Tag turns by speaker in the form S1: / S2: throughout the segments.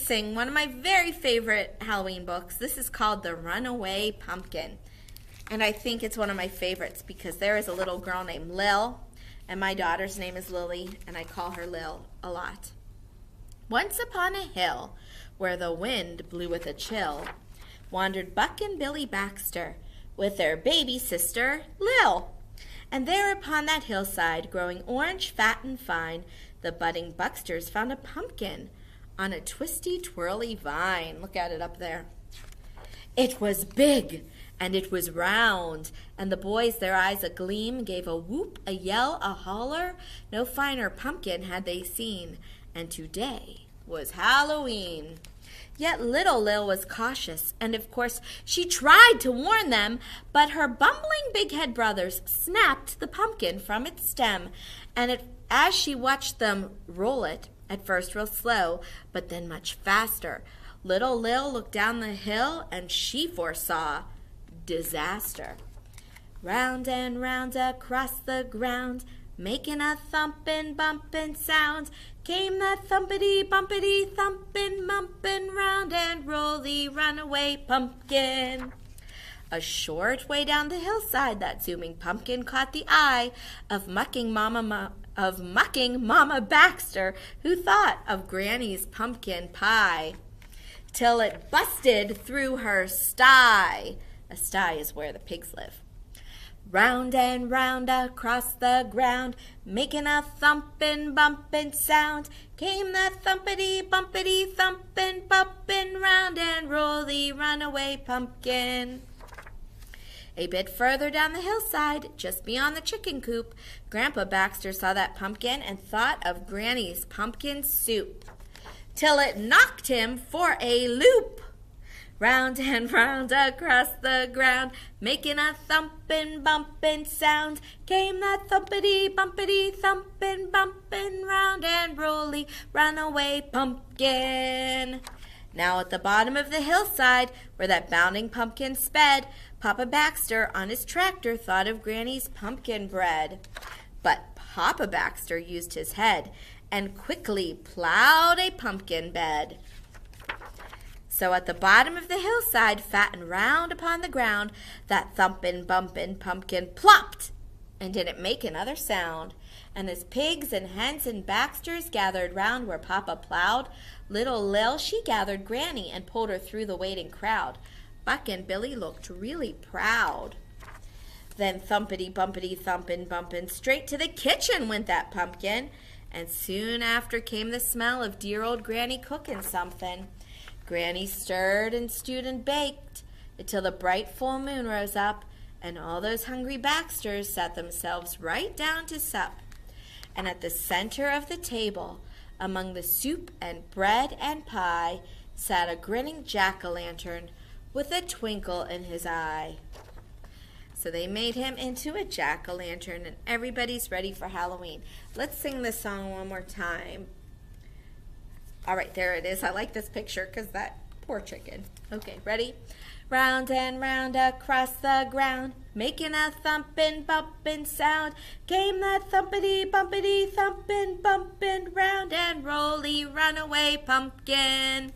S1: sing one of my very favorite Halloween books. This is called The Runaway Pumpkin. And I think it's one of my favorites because there is a little girl named Lil, and my daughter's name is Lily, and I call her Lil a lot. Once upon a hill, where the wind blew with a chill, wandered Buck and Billy Baxter with their baby sister, Lil. And there upon that hillside, growing orange, fat, and fine, the budding Buxters found a pumpkin on a twisty, twirly vine. Look at it up there. It was big, and it was round, and the boys, their eyes agleam, gave a whoop, a yell, a holler. No finer pumpkin had they seen, and today was Halloween. Yet little Lil was cautious, and of course she tried to warn them, but her bumbling big-head brothers snapped the pumpkin from its stem, and as she watched them roll it, at first real slow, but then much faster, little Lil looked down the hill, and she foresaw disaster. Round and round across the ground, making a thumpin', bumpin' sound, came the thumpity, bumpity, thumpin', mumpin', round and roll the runaway pumpkin. A short way down the hillside, that zooming pumpkin caught the eye of mucking Mama Baxter, who thought of Granny's pumpkin pie, till it busted through her sty. A sty is where the pigs live. Round and round across the ground, making a thumpin', bumpin' sound, came the thumpity, bumpity, thumpin', bumpin', round and roll the runaway pumpkin. A bit further down the hillside, just beyond the chicken coop, Grandpa Baxter saw that pumpkin and thought of Granny's pumpkin soup, till it knocked him for a loop. Round and round across the ground, making a thumpin', bumpin' sound, came that thumpity, bumpity, thumpin', bumpin', round and rolly, runaway pumpkin. Now at the bottom of the hillside, where that bounding pumpkin sped, Papa Baxter on his tractor thought of Granny's pumpkin bread. But Papa Baxter used his head and quickly plowed a pumpkin bed. So at the bottom of the hillside, fat and round upon the ground, that thumpin', bumpin' pumpkin plopped and didn't make another sound. And as pigs and hens and Baxters gathered round where Papa plowed, little Lil, she gathered Granny and pulled her through the waiting crowd. Buck and Billy looked really proud. Then thumpity, bumpity, thumpin', bumpin', straight to the kitchen went that pumpkin. And soon after came the smell of dear old Granny cooking something. Granny stirred and stewed and baked until the bright full moon rose up, and all those hungry Baxters sat themselves right down to sup. And at the center of the table, among the soup and bread and pie, sat a grinning jack-o'-lantern with a twinkle in his eye. So they made him into a jack-o'-lantern, and everybody's ready for Halloween. Let's sing this song one more time. All right, there it is. I like this picture because that poor chicken. Okay, ready? Round and round across the ground, making a thumpin', bumpin' sound, came that thumpity, bumpity, thumpin', bumpin', round and rolly, runaway pumpkin.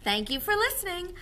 S1: Thank you for listening.